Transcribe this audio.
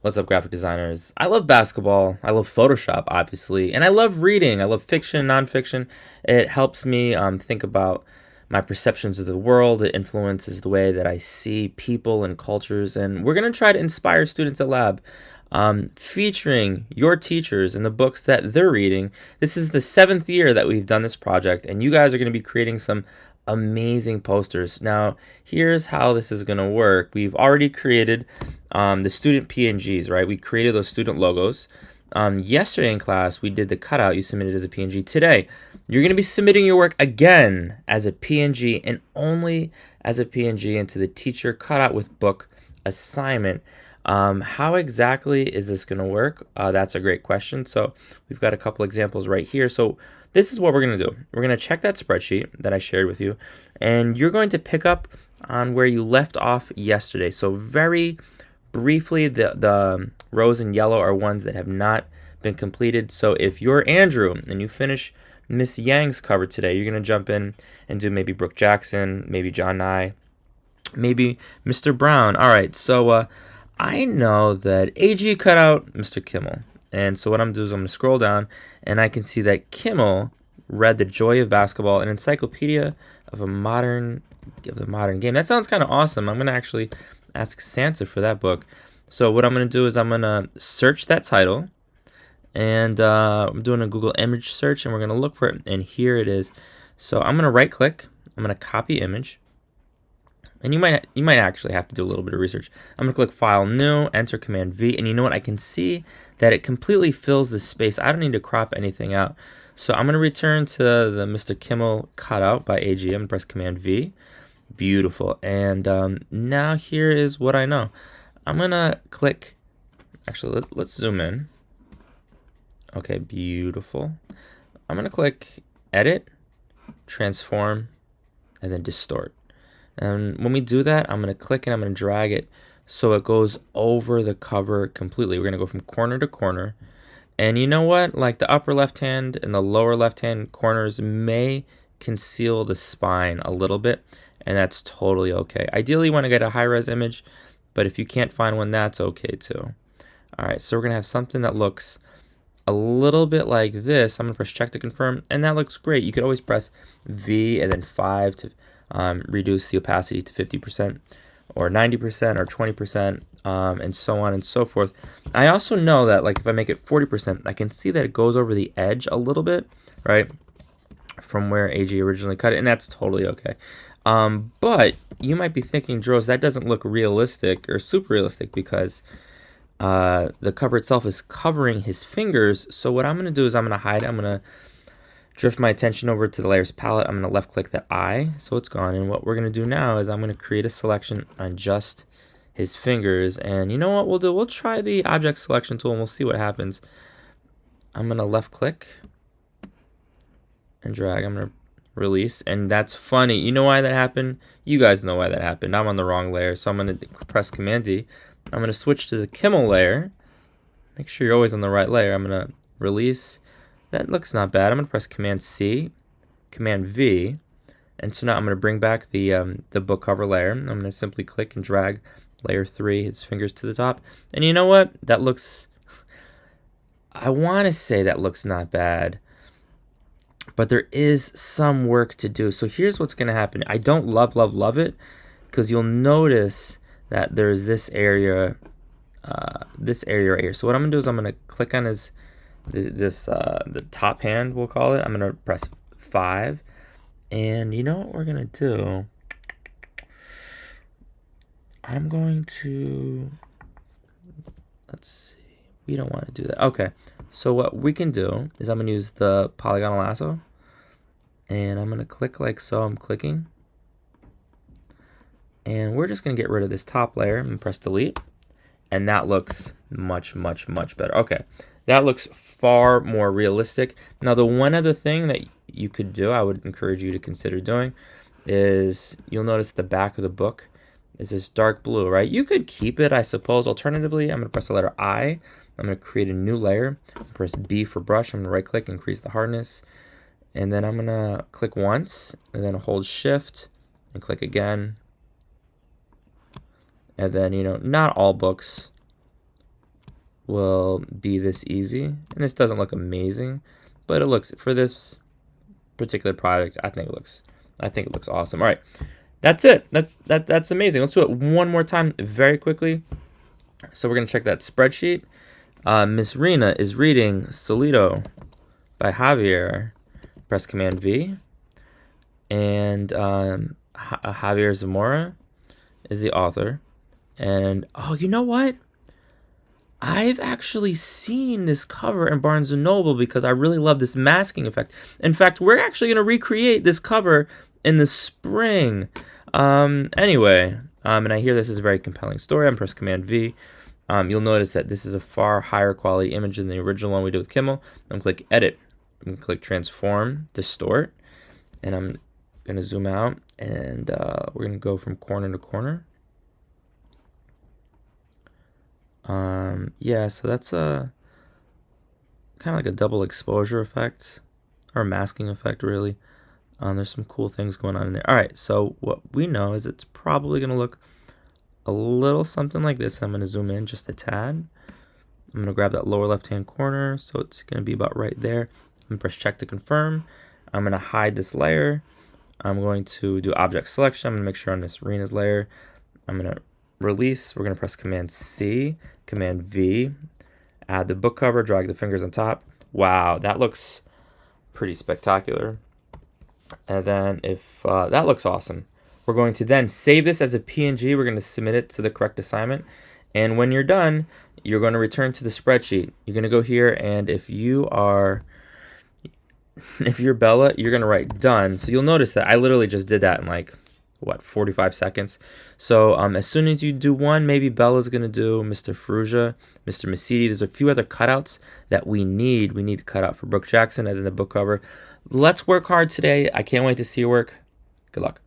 What's up, graphic designers? I love basketball. I love Photoshop, obviously. And I love reading. I love fiction, nonfiction. It helps me think about my perceptions of the world. It influences the way that I see people and cultures. And we're going to try to inspire students at Lab, featuring your teachers and the books that they're reading. This is the 7th year that we've done this project, and you guys are going to be creating some amazing posters. Now, here's how this is going to work. We've already created the student PNGs, right? We created those student logos. Yesterday in class, we did the cutout you submitted as a PNG. Today, you're going to be submitting your work again as a PNG and only as a PNG into the teacher cutout with book assignment. How exactly is this going to work? That's a great question. So we've got a couple examples right here. So this is what we're going to do. We're going to check that spreadsheet that I shared with you, and you're going to pick up on where you left off yesterday. So very briefly, the rows in yellow are ones that have not been completed. So if you're Andrew and you finish Miss Yang's cover today, you're going to jump in and do maybe Brooke Jackson, maybe John Nye, maybe Mr. Brown. All right, so I know that AG cut out Mr. Kimmel. And so what I'm going to do is I'm going to scroll down, and I can see that Kimmel read The Joy of Basketball, an encyclopedia of the modern game. That sounds kind of awesome. I'm going to actually ask Santa for that book. So what I'm going to do is I'm going to search that title, and I'm doing a Google image search, and we're going to look for it, and here it is. So I'm going to right click. I'm going to copy image. And you might actually have to do a little bit of research. I'm going to click File, New, enter Command V, and you know what? I can see that it completely fills the space. I don't need to crop anything out. So I'm going to return to the Mr. Kimmel cutout by AG. I'm going to press Command V. Beautiful. And now here is what I know. I'm going to click, actually, let's zoom in. Okay, beautiful. I'm going to click Edit, Transform, and then Distort. And when we do that, I'm going to click and I'm going to drag it so it goes over the cover completely. We're going to go from corner to corner. And you know what? Like the upper left hand and the lower left hand corners may conceal the spine a little bit, and that's totally okay. Ideally, you want to get a high-res image, but if you can't find one, that's okay too. All right, so we're going to have something that looks a little bit like this. I'm going to press check to confirm, and that looks great. You could always press V and then 5 to reduce the opacity to 50% or 90% or 20%, and so on and so forth. I also know that like if I make it 40%, I can see that it goes over the edge a little bit, right, from where AG originally cut it, and that's totally okay. But you might be thinking, Dros, that doesn't look realistic or super realistic because the cover itself is covering his fingers. So what I'm going to do is I'm going to hide. I'm going to drift my attention over to the layers palette. I'm going to left click that eye so it's gone. And what we're going to do now is I'm going to create a selection on just his fingers. And you know what we'll do? We'll try the object selection tool and we'll see what happens. I'm going to left click and drag. I'm going to release. And that's funny. You know why that happened? You guys know why that happened. I'm on the wrong layer. So I'm going to press Command D. I'm going to switch to the Kimmel layer. Make sure you're always on the right layer. I'm going to release. That looks not bad. I'm going to press Command C, Command V, and so now I'm going to bring back the book cover layer. I'm going to simply click and drag layer 3, his fingers to the top. And you know what? That looks, I want to say that looks not bad, but there is some work to do. So here's what's going to happen. I don't love it, because you'll notice that there's this area right here. So what I'm going to do is I'm going to click on his the top hand, we'll call it. I'm going to press 5. And you know what we're going to do? I'm going to, let's see. We don't want to do that. Okay. So what we can do is I'm going to use the polygonal lasso. And I'm going to click like so. I'm clicking. And we're just going to get rid of this top layer and press delete. And that looks much better. Okay. That looks far more realistic. Now, the one other thing that you could do, I would encourage you to consider doing, is you'll notice the back of the book is this dark blue, right? You could keep it, I suppose. Alternatively, I'm going to press the letter I. I'm going to create a new layer. Press B for brush. I'm going to right-click, increase the hardness. And then I'm going to click once, and then hold Shift, and click again. And then, you know, not all books will be this easy. And this doesn't look amazing, but it looks, for this particular project, I think it looks awesome. All right, that's it. That's amazing. Let's do it one more time very quickly. So we're gonna check that spreadsheet. Miss Rena is reading Solito by Javier. Press Command V, and Javier Zamora is the author. And oh, you know what? I've actually seen this cover in Barnes & Noble because I really love this masking effect. In fact, we're actually going to recreate this cover in the spring. Anyway, and I hear this is a very compelling story. I'm press Command V. You'll notice that this is a far higher quality image than the original one we did with Kimmel. I'm going to click Edit. I'm going to click Transform, Distort. And I'm going to zoom out. And we're going to go from corner to corner. Yeah, so that's a kind of like a double exposure effect, or masking effect, really. There's some cool things going on in there. All right, so what we know is it's probably going to look a little something like this. I'm going to zoom in just a tad. I'm going to grab that lower left-hand corner, so it's going to be about right there. I'm going to press check to confirm. I'm going to hide this layer. I'm going to do object selection. I'm going to make sure on Miss Rena's layer. I'm going to release. We're going to press Command C, Command V, add the book cover, drag the fingers on top. Wow, that looks pretty spectacular. And then if that looks awesome, we're going to then save this as a PNG. We're going to submit it to the correct assignment. And when you're done, you're going to return to the spreadsheet. You're going to go here, and if you're Bella, you're going to write done. So you'll notice that I literally just did that in like, what, 45 seconds. So as soon as you do one, maybe Bella's going to do Mr. Ferrugia, Mr. Mesiti. There's a few other cutouts that we need. We need to cut out for Brooke Jackson and then the book cover. Let's work hard today. I can't wait to see your work. Good luck.